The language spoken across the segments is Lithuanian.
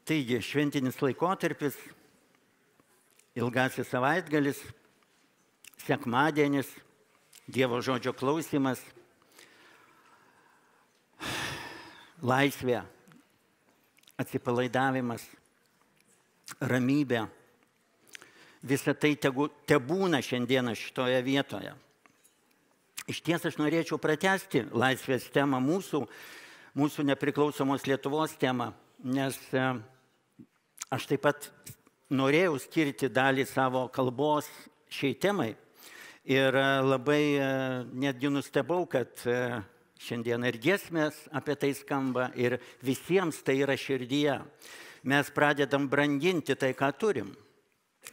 Taigi, šventinis laikotarpis, ilgasis savaitgalis, sekmadienis, Dievo žodžio klausimas, laisvė, atsipalaidavimas, ramybė. Visa tai tebūna šiandieną šitoje vietoje. Iš ties aš norėčiau pratęsti laisvės temą mūsų nepriklausomos Lietuvos temą, nes aš taip pat norėjau skirti dalį savo kalbos šiai temai ir labai netgi nustebau, kad šiandien ir giesmės apie tai skamba ir visiems tai yra širdyje. Mes pradedam branginti tai, ką turim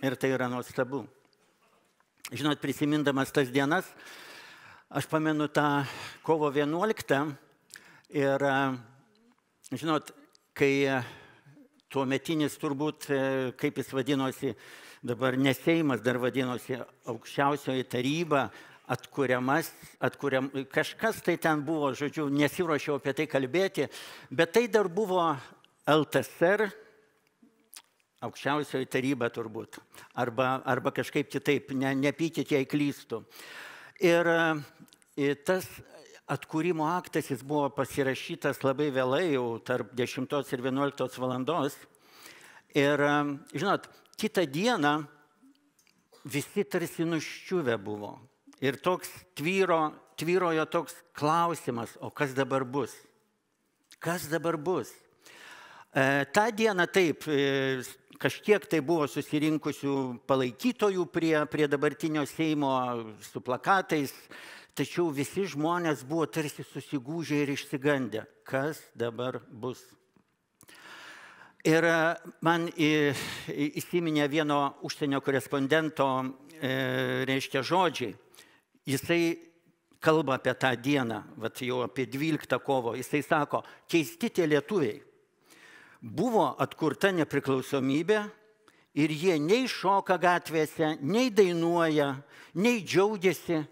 ir tai yra nuostabu. Žinot, prisimindamas tas dienas, aš pamenu tą kovo 11 ir, žinot, kai tuometinis turbūt, kaip jis vadinosi, dabar ne Seimas, dar vadinosi aukščiausioji taryba, kažkas tai ten buvo, žodžiu, nesiruošiau apie tai kalbėti, bet tai dar buvo LTSR, aukščiausioji taryba turbūt, arba kažkaip kitaip, nepykit, jei klystu. Ir tas atkūrimo aktas, jis buvo pasirašytas labai vėlai, jau tarp 10 ir 11 valandos. Ir, žinot, kitą dieną visi tarsi nuščiuvę buvo. Ir toks tvyrojo toks klausimas, o kas dabar bus? Kas dabar bus? Ta diena taip, kažkiek tai buvo susirinkusių palaikytojų prie dabartinio Seimo su plakatais, tačiau visi žmonės buvo tarsi susigūžę ir išsigandę. Kas dabar bus? Ir man įsiminė vieno užsienio korespondento, reiškia, žodžiai. Jisai kalba apie tą dieną, vat jau apie 12 kovo. Jisai sako, keisti tie lietuviai. Buvo atkurta nepriklausomybė ir jie nei šoka gatvėse, nei dainuoja, nei džiaugiasi.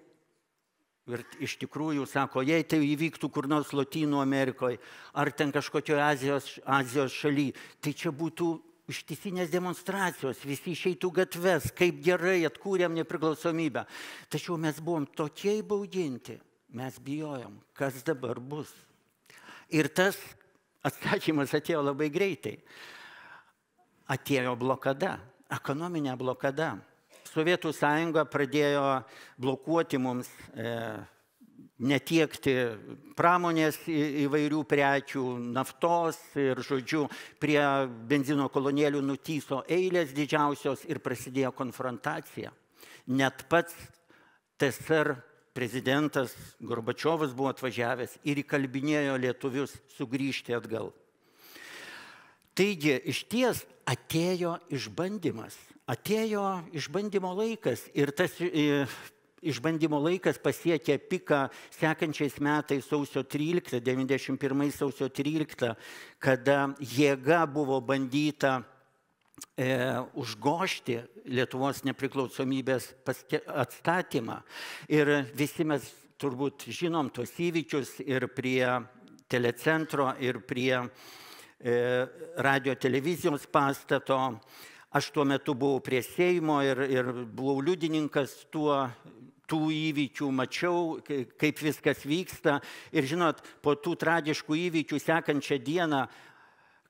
Ir iš tikrųjų, sako, jei tai įvyktų kur nors Lotynų Amerikoje ar ten kažkokioje Azijos šaly, tai čia būtų ištisinės demonstracijos, visi išeitų gatves, kaip gerai atkūrėm nepriklausomybę. Tačiau mes buvom tokie įbauginti, mes bijojom, kas dabar bus. Ir tas atsakymas atėjo labai greitai. Atėjo blokada, ekonominė blokada. Sovietų sąjunga pradėjo blokuoti mums, netiekti pramonės įvairių prekių, naftos ir, žodžiu, prie benzino kolonėlių nutyso eilės didžiausios ir prasidėjo konfrontacija. Net pats TSR prezidentas Gorbačiovas buvo atvažiavęs ir įkalbinėjo lietuvius sugrįžti atgal. Taigi, iš ties atėjo išbandymas. Atėjo išbandymo laikas ir tas išbandymo laikas pasiekė piką sekančiais metais sausio 13, 91 sausio 13, kada jėga buvo bandyta užgožti Lietuvos nepriklausomybės atstatymą. Ir visi mes turbūt žinom tos įvykius ir prie telecentro, ir prie radio televizijos pastato. Aš tuo metu buvau prie Seimo ir buvau liudininkas tų įvykių, mačiau, kaip viskas vyksta. Ir žinot, po tų tragiškų įvykių sekančią dieną,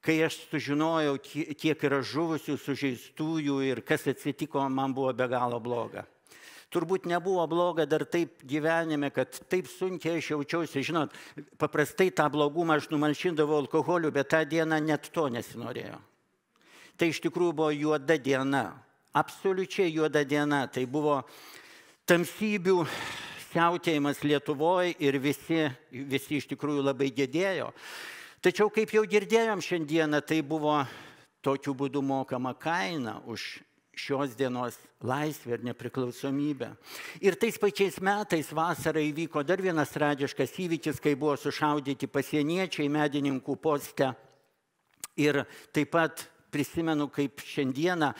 kai aš sužinojau, kiek yra žuvusių, sužeistųjų ir kas atsitiko, man buvo be galo bloga. Turbūt nebuvo bloga dar taip gyvenime, kad taip sunkiai aš jaučiausi. Žinot, paprastai tą blogumą aš numalšindavau alkoholiu, bet tą dieną net to nesinorėjo. Tai iš tikrųjų buvo juoda diena, absoliučiai juoda diena. Tai buvo tamsybių siautėjimas Lietuvoje ir visi iš tikrųjų labai gedėjo. Tačiau, kaip jau girdėjom šiandieną, tai buvo tokiu būdu mokama kaina už šios dienos laisvę ir nepriklausomybę. Ir tais pačiais metais vasarą įvyko dar vienas tragiškas įvykis, kai buvo sušaudyti pasieniečiai medininkų poste. Ir taip pat prisimenu, kaip šiandieną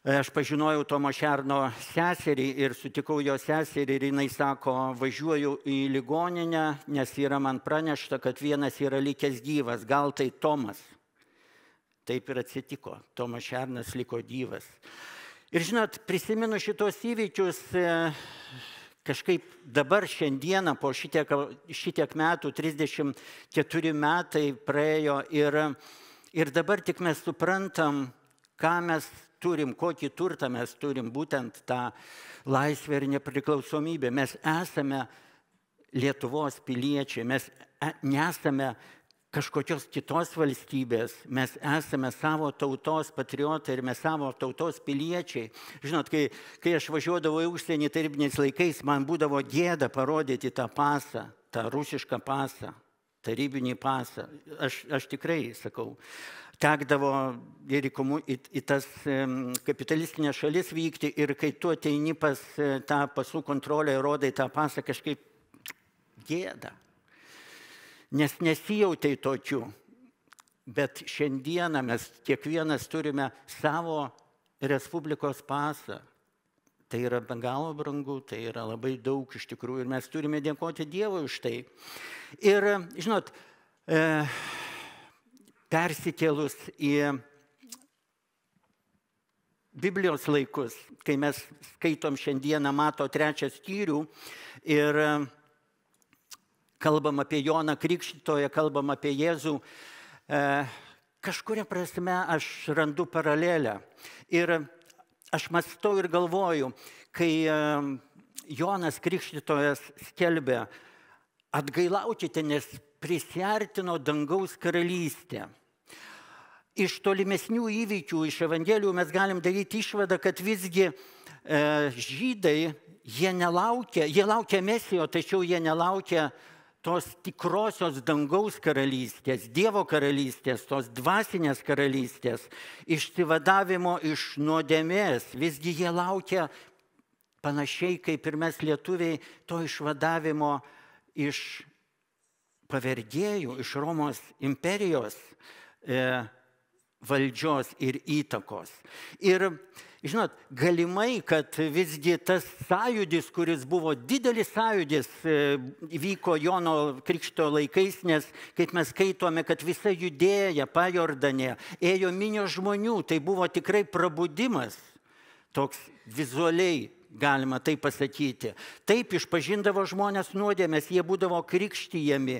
aš pažinojau Tomo Šerno seserį ir sutikau jo seserį ir jinai sako, važiuoju į ligoninę, nes yra man pranešta, kad vienas yra likęs gyvas, gal tai Tomas. taip ir atsitiko. Tomas Šernas liko gyvas. Ir žinot, prisimenu šitos įvykius, kažkaip dabar šiandieną po šitiek metų, 34 metai praėjo ir dabar tik mes suprantam, ką mes turim, kokį turtą mes turim, būtent tą laisvę ir nepriklausomybę. Mes esame Lietuvos piliečiai, mes nesame kažkokios kitos valstybės, mes esame savo tautos patriotai ir mes savo tautos piliečiai. Žinot, kai aš važiuodavau į užsienį tarybiniais laikais, man būdavo gėda parodyti tą pasą, tą rusišką pasą, tarybinį pasą. Aš tikrai sakau, tekdavo ir į tas kapitalistinės šalis vykti ir kai tu ateini pas tą pasų kontrolę ir rodai tą pasą, kažkaip gėda. Nes nesijautai tokių. Bet šiandieną mes kiekvienas turime savo Respublikos pasą. Tai yra be galo brangu, tai yra labai daug iš tikrųjų ir mes turime dėkoti Dievui už tai. Ir, žinot, persikėlus į Biblijos laikus, kai mes skaitom šiandieną Mato 3 skyrių ir kalbam apie Joną Krikštytoją, kalbam apie Jėzų, kažkuria prasme aš randu paralelę. Ir aš mąstau ir galvoju, kai Jonas Krikštytojas skelbė, atgailaukite, nes prisiartino dangaus karalystė. Iš tolimesnių įvykių, iš Evangelijų mes galim daryti išvadą, kad visgi žydai, jie laukia Mesijo, tačiau jie nelaukia tos tikrosios dangaus karalystės, Dievo karalystės, tos dvasinės karalystės, išsivadavimo iš nuodėmės. Visgi jie laukia panašiai kaip ir mes lietuviai, to išvadavimo iš pavergėjų, iš Romos imperijos valdžios ir įtakos. Ir, žinot, galimai, kad visgi tas sąjūdis, kuris buvo didelis sąjūdis, vyko Jono Krikšto laikais, nes, kaip mes skaitome, kad visa Judėja, Pajordanė, ėjo minios žmonių, tai buvo tikrai prabudimas, toks vizualiai galima tai pasakyti. Taip išpažindavo žmonės nuodėmes, jie būdavo krikštijami.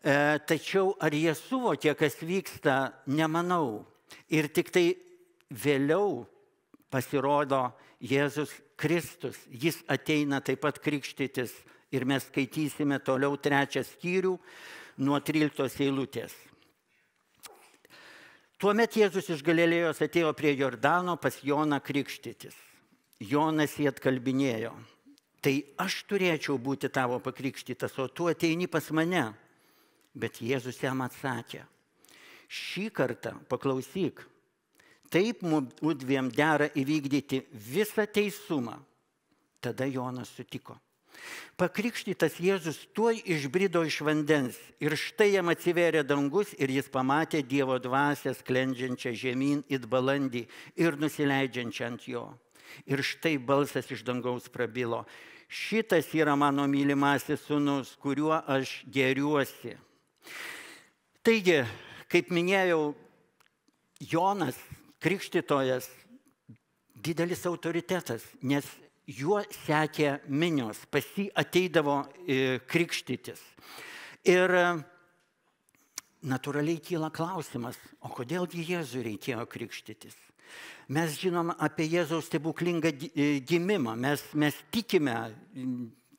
Tačiau ar jie suvokė, kas vyksta, nemanau. Ir tik tai vėliau pasirodo Jėzus Kristus. Jis ateina taip pat krikštytis ir mes skaitysime toliau 3 skyrių nuo 13 eilutės. Tuomet Jėzus iš Galilėjos atėjo prie Jordano pas Joną krikštytis. Jonas jį atkalbinėjo. Tai aš turėčiau būti tavo pakrikštytas, o tu ateini pas mane. Bet Jėzus jam atsakė, šį kartą paklausyk, taip mudviem dera įvykdyti visą teisumą. Tada Jonas sutiko. Pakrikštytas Jėzus tuoj išbrido iš vandens ir štai jam atsivėrė dangus ir jis pamatė Dievo dvasią sklendžiančią žemyn it balandį ir nusileidžiančią ant jo. Ir štai balsas iš dangaus prabilo. Šitas yra mano mylimasis sūnus, kuriuo aš gėriuosi. Taigi, kaip minėjau, Jonas Krikštytojas didelis autoritetas, nes juo sekė minios, pas jį ateidavo krikštytis. Ir natūraliai kyla klausimas, o kodėlgi Jėzui reikėjo krikštytis? Mes žinom apie Jėzaus stebuklingą gimimą, mes tikime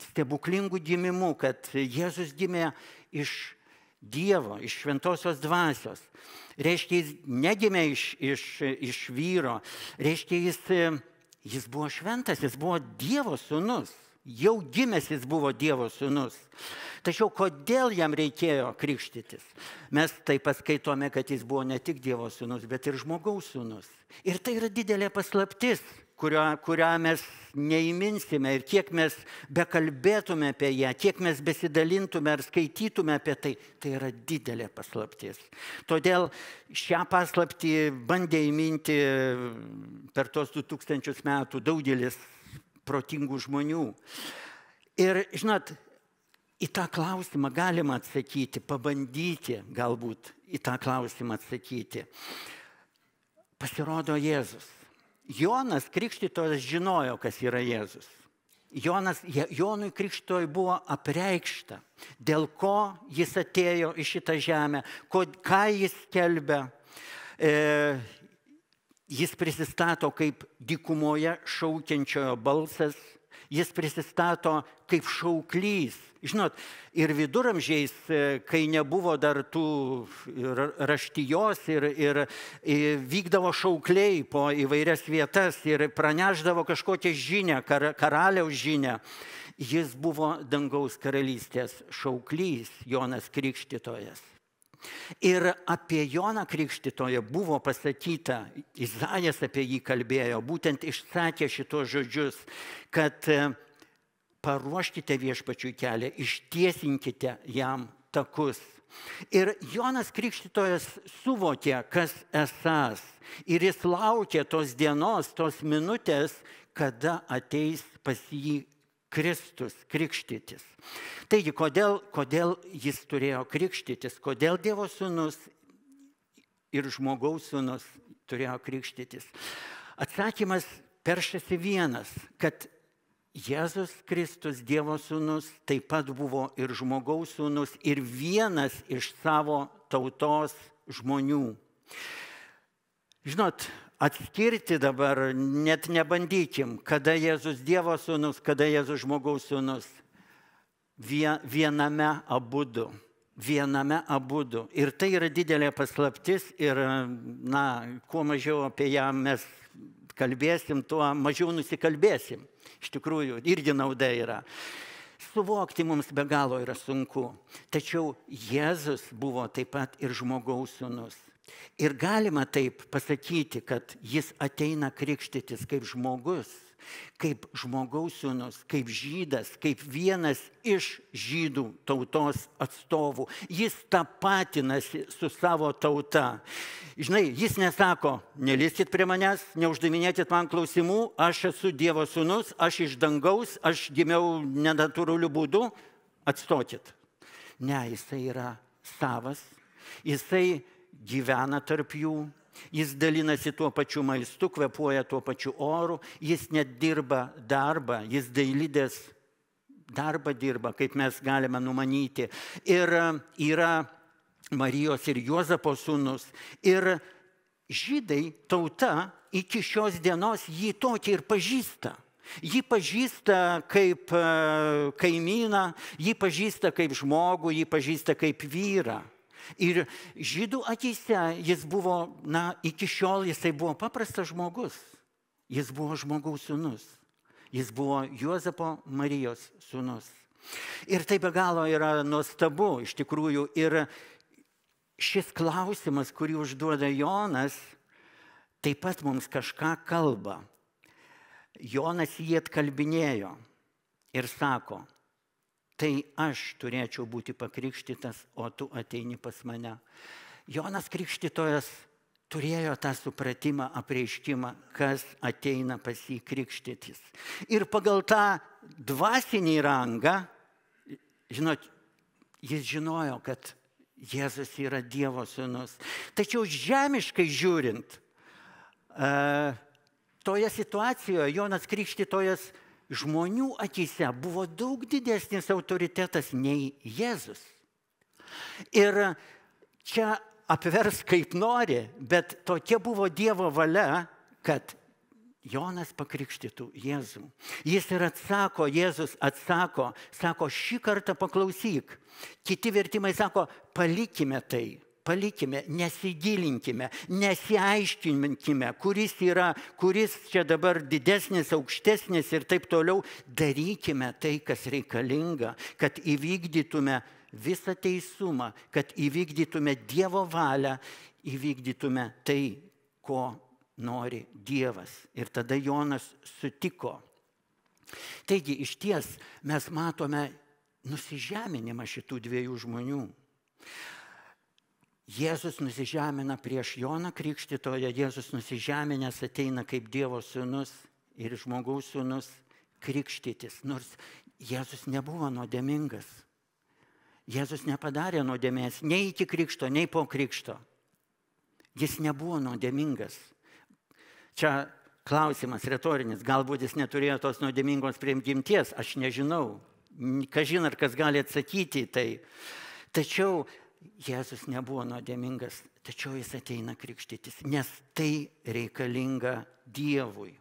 stebuklingų gimimų, kad Jėzus gimė iš Dievo, iš šventosios dvasios. Reiškia, jis negimė iš vyro. Reiškia, jis buvo šventas, jis buvo Dievo sūnus. Jau gimęs jis buvo Dievo sūnus. Tačiau kodėl jam reikėjo krikštytis? Mes taip paskaitome, kad jis buvo ne tik Dievo sūnus, bet ir žmogaus sūnus. Ir tai yra didelė paslaptis, kurią mes neįminsime ir kiek mes bekalbėtume apie ją, kiek mes besidalintume ar skaitytume apie tai, tai yra didelė paslaptis. Todėl šią paslaptį bandė įminti per tos 2000 metų daugelis protingų žmonių. Ir, žinot, į tą klausimą galima atsakyti, pabandyti galbūt į tą klausimą atsakyti. pasirodo Jėzus. Jonas Krikštytojas žinojo, kas yra Jėzus. Jonui Krikštytojui buvo apreikšta, dėl ko jis atėjo į šitą žemę, ką jis skelbia. Jis prisistato kaip dykumoje šaukiančiojo balsas, jis prisistato kaip šauklys. Žinot, ir viduramžiais, kai nebuvo dar tų raštijos ir vykdavo šaukliai po įvairias vietas ir praneždavo kažkokią žinią, karaliaus žinią, jis buvo dangaus karalystės šauklys, Jonas Krikštytojas. Ir apie Joną Krikštytoją buvo pasakyta, Izaijas apie jį kalbėjo, būtent išsakė šitos žodžius, kad paruoškite viešpačiui kelią, ištiesinkite jam takus. Ir Jonas Krikštytojas suvokė, kas esąs. Ir jis laukė tos dienos, tos minutės, kada ateis pas jį Kristus krikštytis. Taigi, kodėl jis turėjo krikštytis? Kodėl Dievo sūnus ir žmogaus sūnus turėjo krikštytis? Atsakymas peršasi vienas, kad Jėzus Kristus, Dievo sūnus, taip pat buvo ir žmogaus sūnus ir vienas iš savo tautos žmonių. Žinot, atskirti dabar net nebandykim, kada Jėzus Dievo sūnus, kada Jėzus žmogaus sūnus. Viename abudu. Viename abudu. Ir tai yra didelė paslaptis ir, kuo mažiau apie ją mes kalbėsim, tuo mažiau nusikalbėsim. Iš tikrųjų, irgi nauda yra. Suvokti mums be galo yra sunku. Tačiau Jėzus buvo taip pat ir žmogaus sūnus. Ir galima taip pasakyti, kad jis ateina krikštytis kaip žmogus, kaip žmogaus sūnus, kaip žydas, kaip vienas iš žydų tautos atstovų. Jis tapatinasi su savo tauta. Žinai, jis nesako, neliskit prie manęs, neuždavinėkit man klausimų, aš esu Dievo sūnus, aš iš dangaus, aš gimiau nenatūraliu būdu, atstokit. Ne, jisai yra savas, jisai gyvena tarp jų, jis dalinasi tuo pačiu maistu, kvėpuoja tuo pačiu oru, jis net dirba darbą, jis dailidės darbą dirba, kaip mes galime numanyti. Ir yra Marijos ir Juozapo sūnus. Ir žydai, tauta, iki šios dienos jį tokį ir pažįsta. Jį pažįsta kaip kaimyną, jį pažįsta kaip žmogų, jį pažįsta kaip vyrą. Ir žydų akyse jis buvo, iki šiol jisai buvo paprastas žmogus. Jis buvo žmogaus sūnus. Jis buvo Juozapo Marijos sūnus. Ir tai be galo yra nuostabu, iš tikrųjų. Ir šis klausimas, kurį užduoda Jonas, taip pat mums kažką kalba. Jonas jį atkalbinėjo ir sako, tai aš turėčiau būti pakrikštytas, o tu ateini pas mane. Jonas Krikštytojas turėjo tą supratimą, apreiškimą, kas ateina pas jį krikštytis. Ir pagal tą dvasinį rangą, žinot, jis žinojo, kad Jėzus yra Dievo sūnus. Tačiau žemiškai žiūrint, toje situacijoje Jonas Krikštytojas žmonių akyse buvo daug didesnis autoritetas nei Jėzus. Ir čia apvers kaip nori, bet tokia buvo Dievo valia, kad Jonas pakrikštytų Jėzų. Jis ir atsako, Jėzus atsako, sako, šį kartą paklausyk. Kiti vertimai sako, palikime tai, palikime, nesigilinkime, nesiaiškinkime, kuris čia dabar didesnis, aukštesnis ir taip toliau. Darykime tai, kas reikalinga, kad įvykdytume visą teisumą, kad įvykdytume Dievo valią, įvykdytume tai, ko nori Dievas. Ir tada Jonas sutiko. Taigi, iš ties mes matome nusižeminimą šitų dviejų žmonių. Jėzus nusižemina prieš Joną Krikštytoją, Jėzus nusižeminęs ateina kaip Dievo sūnus ir žmogaus sūnus krikštytis. Nors Jėzus nebuvo nuodėmingas. Jėzus nepadarė nuodėmės nei iki krikšto, nei po krikšto. Jis nebuvo nuodėmingas. Čia klausimas retorinis, galbūt jis neturėjo tos nuodėmingos prigimties, aš nežinau. Kažin ar kas gali atsakyti į tai. Tačiau Jėzus nebuvo nuodėmingas, tačiau jis ateina krikštytis, nes tai reikalinga Dievui.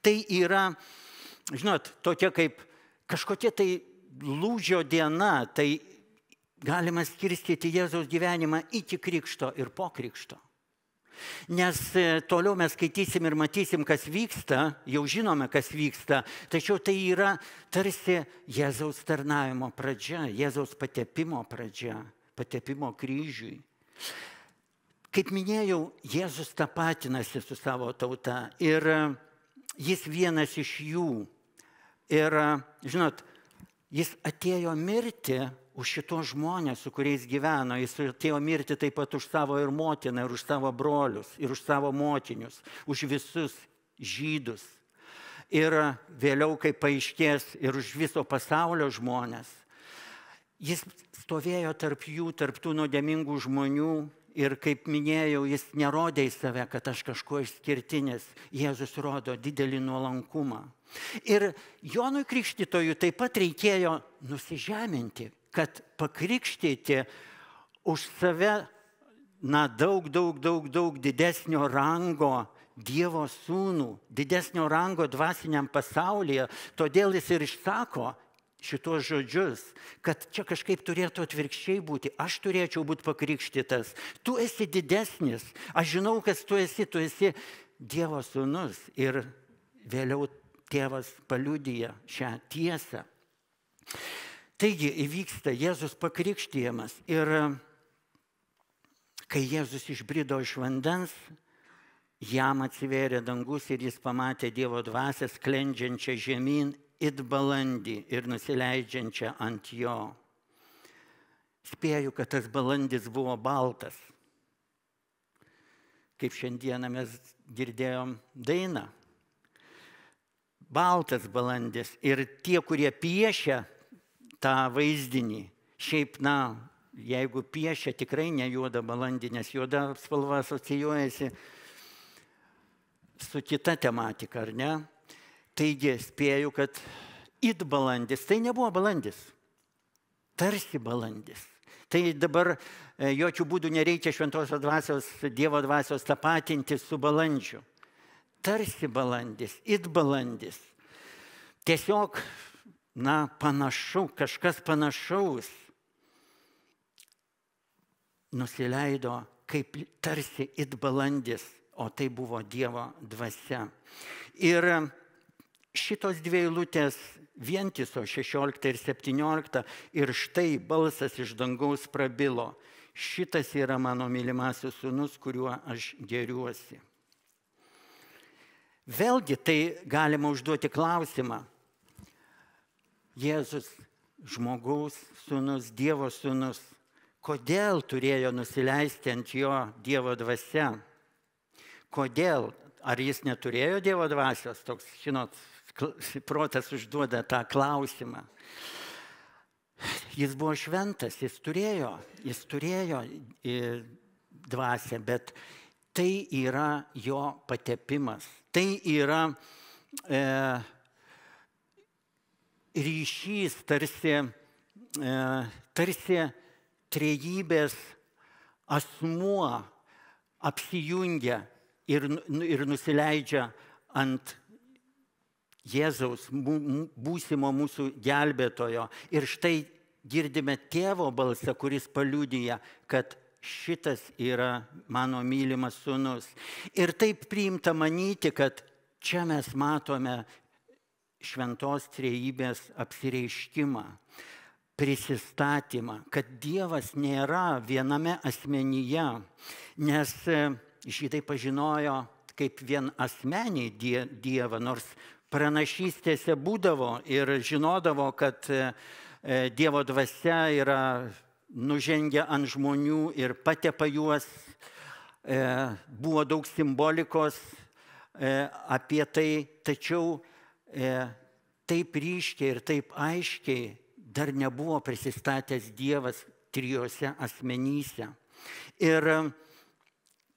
Tai yra, žinot, tokia kaip kažkokia tai lūžio diena, tai galima skirstyti Jėzaus gyvenimą iki krikšto ir po krikšto. Nes toliau mes skaitysim ir matysim, kas vyksta, jau žinome, kas vyksta, tačiau tai yra tarsi Jėzaus tarnavimo pradžia, Jėzaus patepimo pradžia, patepimo kryžiui. Kaip minėjau, Jėzus tapatinasi su savo tauta ir jis vienas iš jų. Ir, žinot, jis atėjo mirti už šitos žmonės, su kuriais gyveno. Jis atėjo mirti taip pat už savo ir motiną, ir už savo brolius, ir už savo motinius, už visus žydus. Ir vėliau, kai paaiškės, ir už viso pasaulio žmonės. Jis stovėjo tarp jų, tarp tų nuodėmingų žmonių. Ir kaip minėjau, jis nerodė į save, kad aš kažkuo išskirtinis. Jėzus rodo didelį nuolankumą. Ir Jonui Krikštytojui taip pat reikėjo nusižeminti, kad pakrikštyti už save daug didesnio rango Dievo sūnų, didesnio rango dvasiniam pasaulyje. Todėl jis ir išsako šitos žodžius, kad čia kažkaip turėtų atvirkščiai būti. Aš turėčiau būti pakrikštytas. Tu esi didesnis. Aš žinau, kas tu esi Dievo sūnus. Ir vėliau tėvas paliudija šią tiesą. Taigi įvyksta Jėzus pakrikštijamas. Ir kai Jėzus išbrido iš vandens, jam atsivėrė dangus ir jis pamatė Dievo dvasią sklendžiančią žemyn it balandį ir nusileidžiančią ant jo. Spėju, kad tas balandis buvo baltas. Kaip šiandieną mes girdėjom dainą. Baltas balandis. Ir tie, kurie piešia tą vaizdinį, šiaip, jeigu piešia, tikrai ne juoda balandį, nes juoda spalva asocijuojasi su kita tematika, ar ne? Taigi spėju, kad it balandis, tai nebuvo balandis, tarsi balandis. Tai dabar jokių būdų nereikia šventosios dvasios, Dievo dvasios tapatinti su balandžiu. Tarsi balandis, it balandis. Tiesiog, panašu, kažkas panašaus nusileido kaip tarsi it balandis, o tai buvo Dievo dvasia. Ir šitos dvi eilutės vientiso 16 ir 17 ir štai balsas iš dangaus prabilo. Šitas yra mano mylimasis sūnus, kuriuo aš gėriuosi. Vėlgi tai galima užduoti klausimą. Jėzus, žmogaus sūnus, Dievo sūnus, kodėl turėjo nusileisti ant jo Dievo dvasia? Kodėl? Ar jis neturėjo Dievo dvasios? Toks, žinot, protas užduoda tą klausimą. Jis buvo šventas, jis turėjo dvasią, bet tai yra jo patepimas. Tai yra ryšys, tarsi trejybės asmuo apsijungia ir nusileidžia ant Jėzaus, būsimo mūsų gelbėtojo. Ir štai girdime tėvo balsą, kuris paliudija, kad šitas yra mano mylimas sūnus. Ir taip priimta manyti, kad čia mes matome šventos trejybės apsireiškimą, prisistatymą, kad Dievas nėra viename asmenyje, nes žydai pažinojo kaip vien asmenį Dievą, nors pranašystėse būdavo ir žinodavo, kad Dievo dvasia yra nužengia ant žmonių ir patepa juos. Buvo daug simbolikos apie tai, tačiau taip ryškiai ir taip aiškiai dar nebuvo prisistatęs Dievas trijose asmenyse. Ir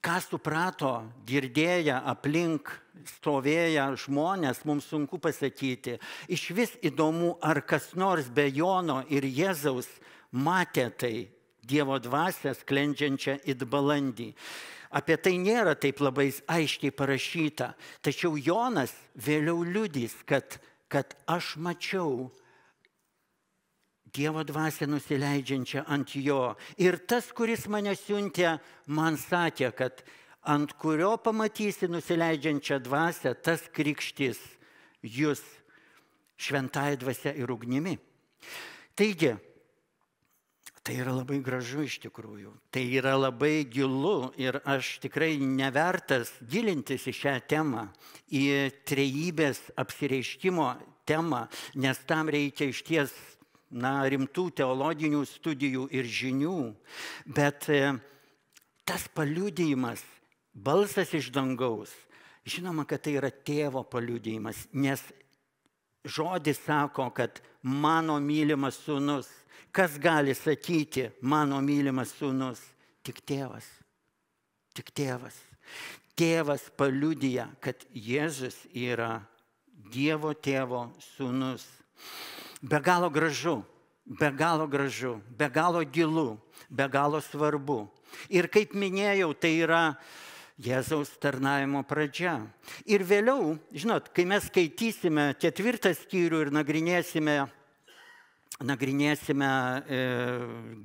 ką suprato, girdėję, aplink stovėję žmonės, mums sunku pasakyti. Iš vis įdomu, ar kas nors be Jono ir Jėzaus matė tai Dievo dvasią sklendžiančią it balandį. Apie tai nėra taip labai aiškiai parašyta, tačiau Jonas vėliau liudys, kad aš mačiau Dievo dvasią nusileidžiančią ant jo. Ir tas, kuris mane siuntė, man sakė, kad ant kurio pamatysi nusileidžiančią dvasią, tas krikštys jūs šventąja dvasia ir ugnimi. Taigi, tai yra labai gražu iš tikrųjų, tai yra labai gilu ir aš tikrai nevertas gilintis į šią temą, į trejybės apsireiškimo temą, nes tam reikia išties rimtų teologinių studijų ir žinių, bet tas paliudijimas, balsas iš dangaus, žinoma, kad tai yra tėvo paliudijimas, nes žodis sako, kad mano mylimas sūnus. Kas gali sakyti, mano mylimas sūnus? Tik tėvas. Tik tėvas. Tėvas paliudija, kad Jėzus yra Dievo tėvo sūnus. Be galo gražu, be galo gilu, be galo svarbu. Ir kaip minėjau, tai yra Jėzaus tarnavimo pradžia. Ir vėliau, žinot, kai mes skaitysime 4 skyrių ir nagrinėsime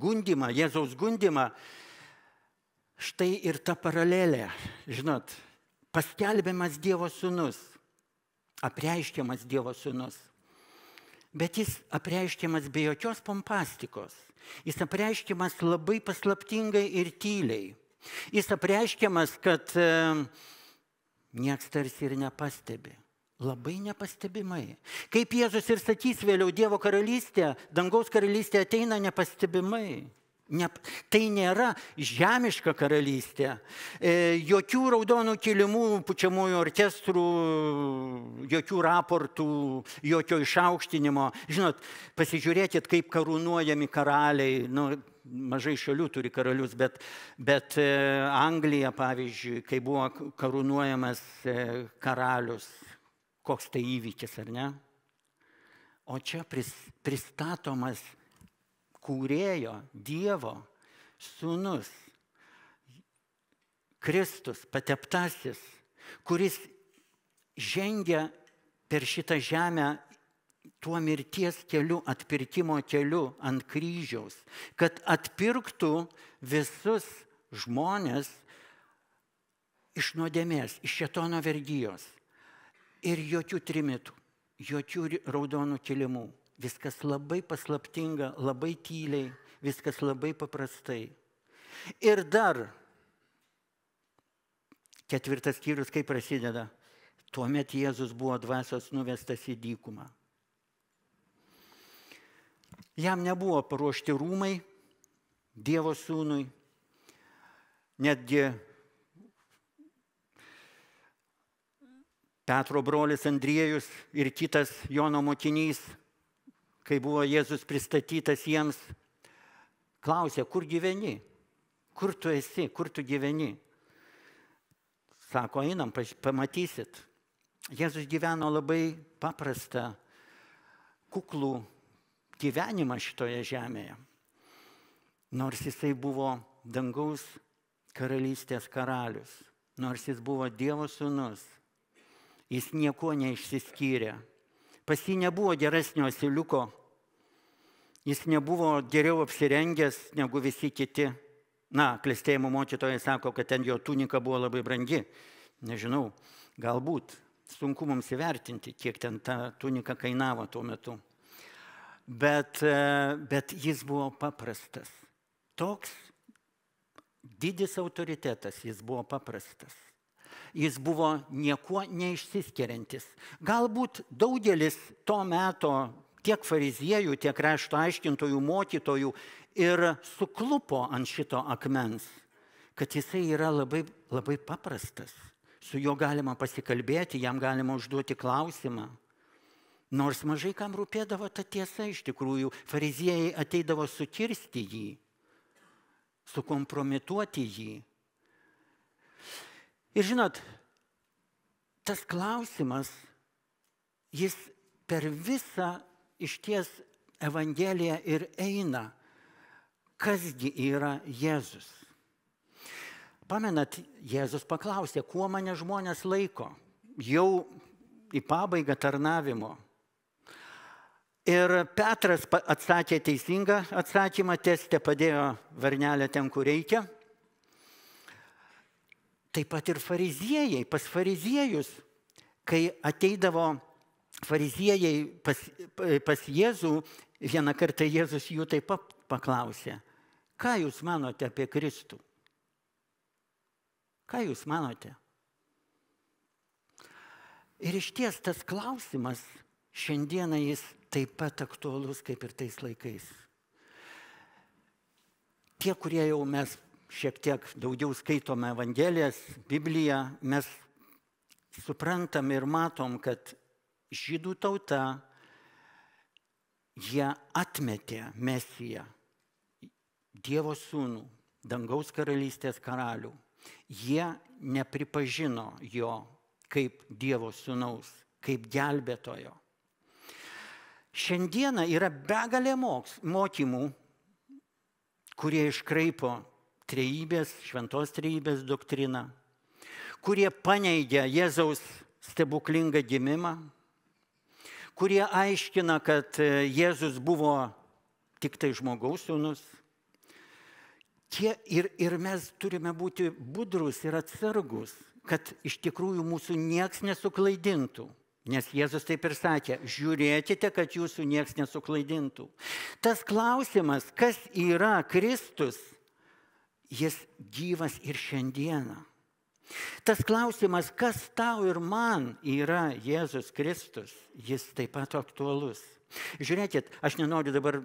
gundymą, Jėzaus gundymą, štai ir ta paralelė, žinot, paskelbiamas Dievo sūnus, apreiškiamas Dievo sūnus. Bet jis apreiškiamas be jokios pompastikos, jis apreiškiamas labai paslaptingai ir tyliai. Jis apreiškiamas, kad nieks tarsi ir nepastebi. Labai nepastebimai. Kaip Jėzus ir sakys vėliau, Dievo karalystė, dangaus karalystė ateina nepastebimai. Tai nėra žemiška karalystė. Jokių raudonų kilimų, pučiamųjų orkestrų, jokių raportų, jokio išaukštinimo. Žinot, pasižiūrėkit, kaip karūnuojami karaliai. Mažai šalių turi karalius, bet Anglija, pavyzdžiui, kai buvo karūnuojamas karalius, koks tai įvykis, ar ne? O čia pristatomas kūrėjo, Dievo sūnus, Kristus, pateptasis, kuris žengia per šitą žemę tuo mirties keliu, atpirkimo keliu ant kryžiaus, kad atpirktų visus žmonės iš nuodėmės, iš šėtono vergijos. Ir jokių trimitų, jokių raudonų kilimų. Viskas labai paslaptinga, labai tyliai, viskas labai paprastai. Ir dar 4 skyrius, kaip prasideda, tuomet Jėzus buvo dvasios nuvestas į dykumą. Jam nebuvo paruošti rūmai Dievo sūnui, netgi Petro brolis Andriejus ir kitas Jono mokinys, kai buvo Jėzus pristatytas jiems, klausė, kur gyveni, kur tu esi, kur tu gyveni. Sako, einam, pamatysit. Jėzus gyveno labai paprastą, kuklų gyvenimą šitoje žemėje. Nors jisai buvo dangaus karalystės karalius, nors jis buvo Dievo sūnus, jis nieko neišsiskyrė. Pas jį nebuvo geresnio asiliuko, jis nebuvo geriau apsirengęs negu visi kiti. Klestėjimo mokytojai sako, kad ten jo tunika buvo labai brangi. Nežinau, galbūt sunku mums įvertinti, kiek ten ta tunika kainavo tuo metu. Bet jis buvo paprastas. Toks didis autoritetas, jis buvo paprastas. Jis buvo niekuo neišsiskiriantis. Galbūt daugelis to meto tiek fariziejų, tiek rašto aiškintojų, mokytojų ir suklupo ant šito akmens, kad jisai yra labai, labai paprastas. Su juo galima pasikalbėti, jam galima užduoti klausimą. Nors mažai kam rūpėdavo ta tiesa iš tikrųjų, fariziejai ateidavo sukirsti jį, sukompromituoti jį. Ir žinot, tas klausimas, jis per visą išties Evangeliją ir eina, kasgi yra Jėzus. Pamenat, Jėzus paklausė, kuo mane žmonės laiko, jau į pabaigą tarnavimo. Ir Petras atsakė teisingą atsakymą, teste padėjo varnelę ten, kur reikia. Taip pat ir fariziejai, pas fariziejus, kai ateidavo fariziejai pas Jėzų, vieną kartą Jėzus jų taip pat paklausė, ką jūs manote apie Kristų? Ką jūs manote? Ir išties tas klausimas šiandieną jis taip pat aktualus kaip ir tais laikais. Tie, kurie jau mes šiek tiek daugiau skaitome Evangelijas, Bibliją, mes suprantam ir matom, kad žydų tauta, jie atmetė Mesiją, Dievo sūnų, dangaus karalystės karalių. Jie nepripažino jo kaip Dievo sūnaus, kaip gelbėtojo. Šiandieną yra begalė mokymų, kurie iškraipo trejybės, šventos trejybės doktriną, kurie paneigia Jėzaus stebuklingą gimimą, kurie aiškina, kad Jėzus buvo tik tai žmogaus sūnus. Ir mes turime būti budrus ir atsargus, kad iš tikrųjų mūsų nieks nesuklaidintų. Nes Jėzus taip ir sakė, žiūrėkite, kad jūsų nieks nesuklaidintų. Tas klausimas, kas yra Kristus, jis gyvas ir šiandieną. Tas klausimas, kas tau ir man yra Jėzus Kristus, jis taip pat aktualus. Žiūrėkit, aš nenoriu dabar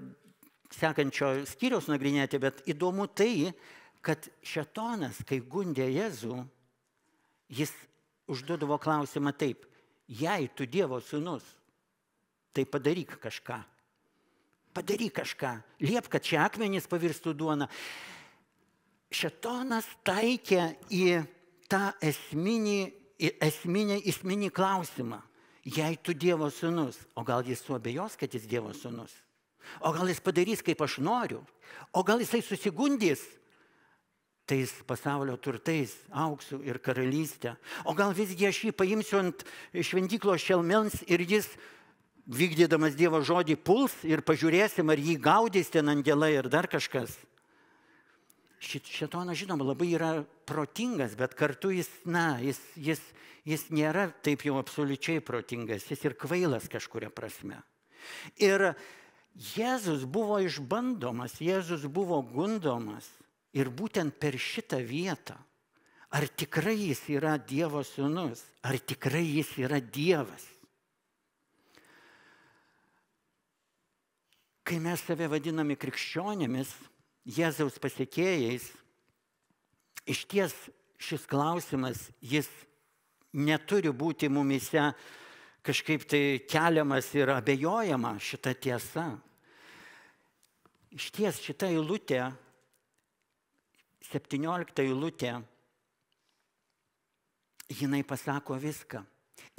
sekančio skyriaus nagrinėti, bet įdomu tai, kad šėtonas, kai gundė Jėzų, jis užduodavo klausimą taip, jei tu Dievo sūnus, tai padaryk kažką. Padaryk kažką, liep, kad šie akmenys pavirstų duona. Šėtonas taikė į tą esminį klausimą, jei tu Dievo sūnus, o gal jis suabejos, kad jis Dievo sūnus? O gal jis padarys, kaip aš noriu? O gal jisai susigundys tais pasaulio turtais, auksu ir karalystę? O gal visgi aš jį paimsiu ant šventyklos šelmens ir jis, vykdydamas Dievo žodį, puls ir pažiūrėsim, ar jį gaudys ten angelai ir dar kažkas? Šėtonas, žinoma, labai yra protingas, bet kartu jis nėra taip jau absoliučiai protingas, jis ir kvailas kažkuria prasme. Ir Jėzus buvo išbandomas, Jėzus buvo gundomas ir būtent per šitą vietą, ar tikrai jis yra Dievo sūnus, ar tikrai jis yra Dievas. Kai mes save vadiname krikščionėmis, Jėzaus pasekėjais, išties šis klausimas, jis neturi būti mumise kažkaip tai keliamas ir abejojama šita tiesa. Išties šita eilutė, 17 eilutė, jinai pasako viską.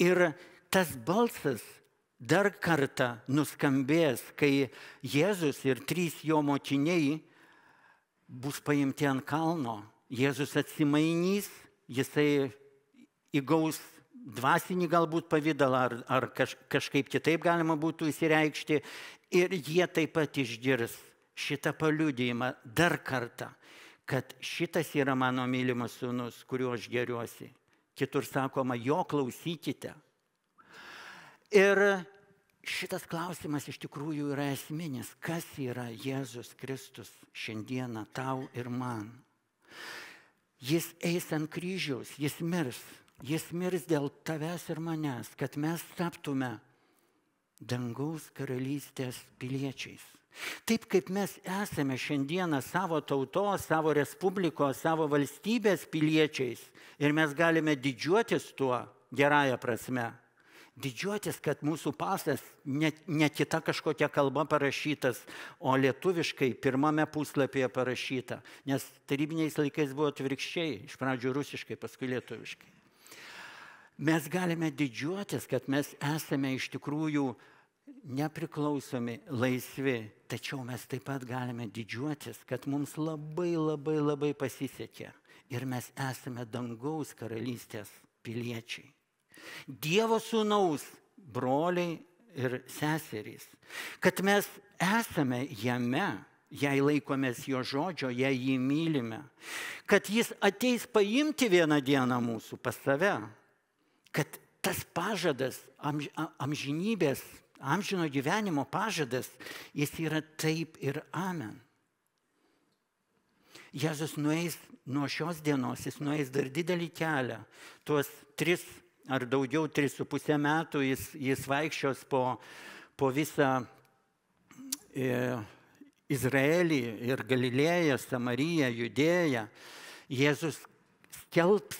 Ir tas balsas dar kartą nuskambės, kai Jėzus ir 3 jo mokiniai bus paimti ant kalno. Jėzus atsimainys, jisai įgaus dvasinį galbūt pavydalą, ar kažkaip kitaip galima būtų įsireikšti. Ir jie taip pat išgirs šitą paliudijimą dar kartą, kad šitas yra mano mylimas sūnus, kuriuo aš gėriuosi. Kitur sakoma, jo klausykite. Ir šitas klausimas iš tikrųjų yra esminis. Kas yra Jėzus Kristus šiandieną tau ir man? Jis eis ant kryžiaus, jis mirs. Jis mirs dėl tavęs ir manęs, kad mes taptume dangaus karalystės piliečiais. Taip kaip mes esame šiandieną savo tautos, savo respublikos, savo valstybės piliečiais ir mes galime didžiuotis tuo gerąja prasme. Didžiuotis, kad mūsų pasas ne kita kažkokia kalba parašytas, o lietuviškai pirmame puslapyje parašyta. Nes tarybiniais laikais buvo atvirkščiai, iš pradžių rusiškai, paskui lietuviškai. Mes galime didžiuotis, kad mes esame iš tikrųjų nepriklausomi, laisvi, tačiau mes taip pat galime didžiuotis, kad mums labai pasisekė ir mes esame dangaus karalystės piliečiai. Dievo sūnaus broliai ir seserys, kad mes esame jame, jei laikomės jo žodžio, jei jį mylime, kad jis ateis paimti vieną dieną mūsų pas save, kad tas pažadas, amžinybės, amžino gyvenimo pažadas, jis yra taip ir amen. Jėzus nueis nuo šios dienos, jis nueis dar didelį kelią, tuos 3 ar daugiau 3,5 metų jis vaikščios po visą Izraelį ir Galilėją, Samariją, Judėją. Jėzus skelbs,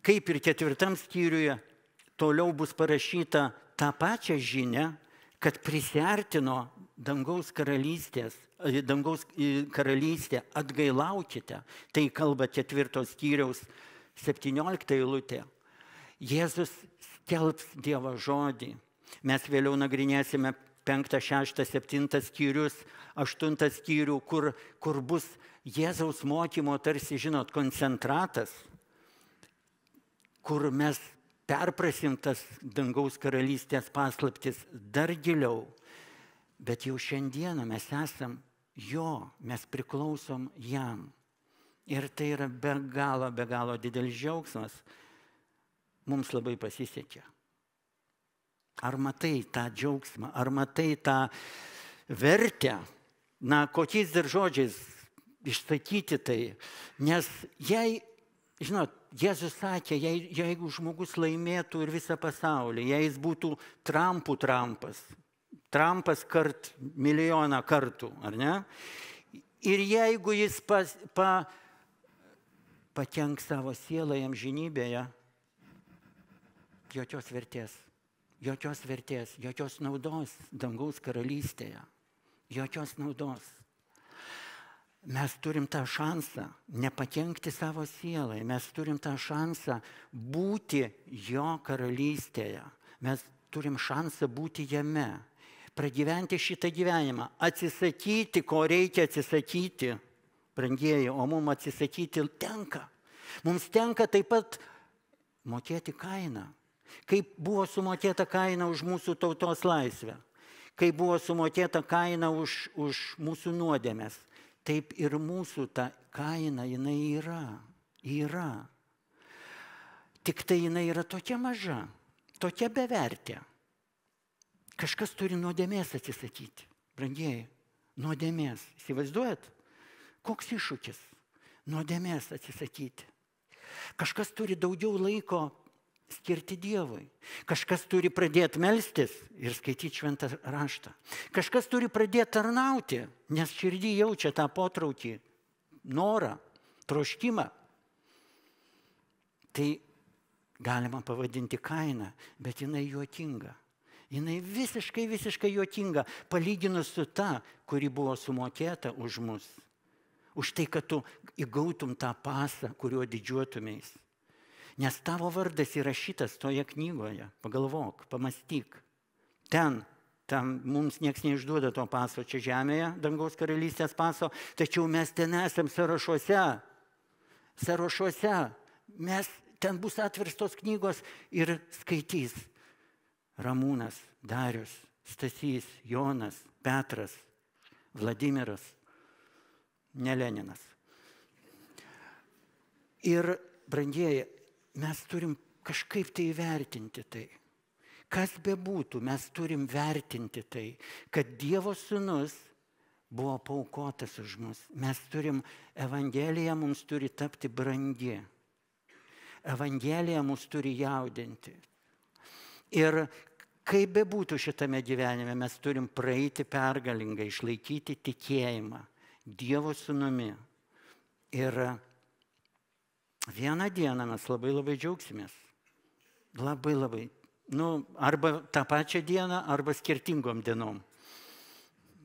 kaip ir 4 skyriuje, toliau bus parašyta tą pačią žinią, kad prisiartino dangaus karalystė, atgailaukite. Tai kalba 4 skyriaus 17 eilutė. Jėzus skelbs Dievo žodį. Mes vėliau nagrinėsime 5, 6, 7 skyrius, 8 skyrių, kur bus Jėzaus mokymo tarsi, žinot, koncentratas, kur mes perprasim tas dangaus karalystės paslaptis dar giliau. Bet jau šiandieną mes esam jo, mes priklausom jam. Ir tai yra be galo didelis džiaugsmas. Mums labai pasisekė. Ar matai tą džiaugsmą, ar matai tą vertę? Na, kokiais dar žodžiais išsakyti tai? Nes jei, žinot, Jėzus sakė, jeigu žmogus laimėtų ir visą pasaulį, jei jis būtų Trumpų Trumpas, Trumpas milijoną kartų, ar ne? Ir jeigu jis pakenks savo sielą amžinybėje, jokios vertės, jokios naudos dangaus karalystėje, jokios naudos. Mes turim tą šansą nepakenkti savo sielai, mes turim tą šansą būti jo karalystėje, mes turim šansą būti jame, pragyventi šitą gyvenimą, atsisakyti, ko reikia atsisakyti, brangieji, o mums atsisakyti tenka. Mums tenka taip pat mokėti kainą. Kaip buvo sumokėta kaina už mūsų tautos laisvę, kaip buvo sumokėta kaina už mūsų nuodėmes, taip ir mūsų ta kaina, jinai yra. Tik tai jinai yra tokia maža, tokia bevertė. Kažkas turi nuodėmės atsisakyti, brangieji, nuodėmės. Įsivaizduojat, koks iššūkis nuodėmės atsisakyti. Kažkas turi daugiau laiko skirti Dievui. Kažkas turi pradėti melstis ir skaityti šventą raštą. Kažkas turi pradėti tarnauti, nes širdį jaučia tą potraukį, norą, troškimą. Tai galima pavadinti kainą, bet jinai juokinga. Jinai visiškai juokinga, palyginus su ta, kuri buvo sumokėta už mus. Už tai, kad tu įgautum tą pasą, kuriuo didžiuotumeis. Nes tavo vardas įrašytas toje knygoje. Pagalvok, pamąstyk. Ten mums nieks neišduoda to paso čia žemėje, dangaus karalystės paso, tačiau mes ten esam sąrašuose. Mes ten bus atverstos knygos ir skaitys Ramūnas, Darius, Stasys, Jonas, Petras, Vladimiras, ne Leninas. Ir, brangieji, mes turim kažkaip tai vertinti tai. Kas bebūtų, mes turim vertinti tai, kad Dievo sūnus buvo paaukotas už mus. Mes turim, Evangelija mums turi tapti brangi. Evangelija mus turi jaudinti. Ir kaip bebūtų šitame gyvenime, mes turim praeiti pergalingai, išlaikyti tikėjimą Dievo sūnumi. Ir vieną dieną mes labai džiaugsimės. Labai arba tą pačią dieną, arba skirtingom dienom.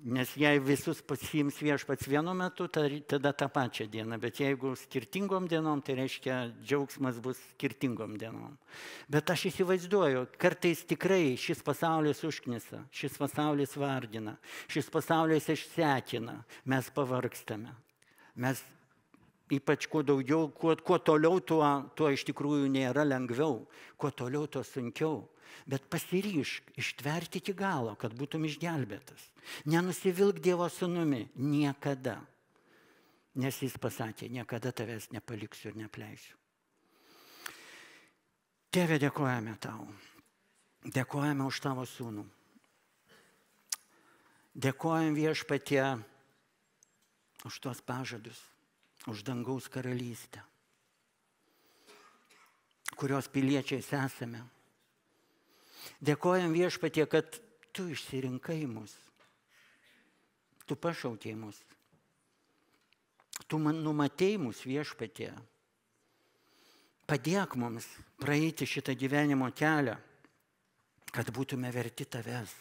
Nes jei visus pasiims viešpats vienu metu, tada tą pačią dieną. Bet jeigu skirtingom dienom, tai reiškia, džiaugsmas bus skirtingom dienom. Bet aš įsivaizduoju, kartais tikrai šis pasaulis užknisa, šis pasaulis vardina, šis pasaulis išsekina, mes pavargstame. Mes ypač kuo daugiau, kuo toliau, tuo iš tikrųjų nėra lengviau, kuo toliau, tuo sunkiau. Bet pasiryžk ištverti iki galo, kad būtum išgelbėtas. Nenusivilk Dievo sūnumi niekada. Nes jis pasakė, niekada tavęs nepaliksiu ir neapleisiu. Tėve, dėkojame tau. Dėkojame už tavo sūnų. Dėkojame Viešpatie už tuos pažadus, už dangaus karalystę, kurios piliečiais esame. Dėkojam Viešpatie, kad tu išsirinkai mus, tu pašaukei mus, tu numatei mus Viešpatie. Padėk mums praeiti šitą gyvenimo kelią, kad būtume verti tavęs.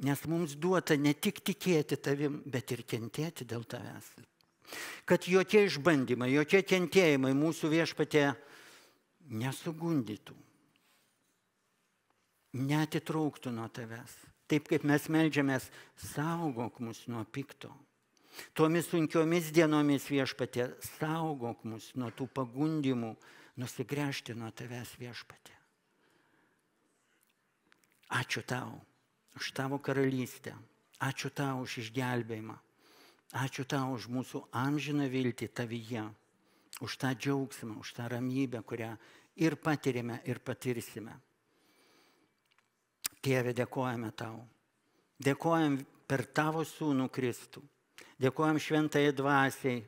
Nes mums duota ne tik tikėti tavim, bet ir kentėti dėl tavęs. Kad jokie išbandymai, jokie kentėjimai mūsų Viešpatie nesugundytų. Neatitrauktų nuo tavęs. Taip kaip mes meldžiamės, saugok mus nuo pikto. Tomis sunkiomis dienomis Viešpatie, saugok mus nuo tų pagundimų, nusigręžti nuo tavęs Viešpatie. Ačiū tau už tavo karalystę. Ačiū tau už išgelbėjimą. Ačiū tau už mūsų amžiną viltį tavyje. Už tą džiaugsmą, už tą ramybę, kurią ir patirime, ir patirsime. Tėve, dėkojame tau. Dėkojam per tavo sūnų Kristų. Dėkojam šventajai dvasiai,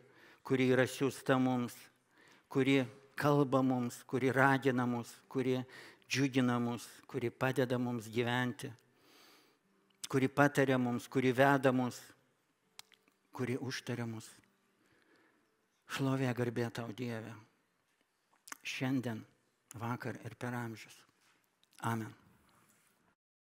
kuri yra siųsta mums, kuri kalba mums, kuri ragina mus, kuri džiugina mus, kuri padeda mums gyventi, kuri pataria mums, kuri veda mus, kuri užtaria mus. Šlovė, garbė tau, Dieve. Šiandien, vakar ir per amžius. Amen.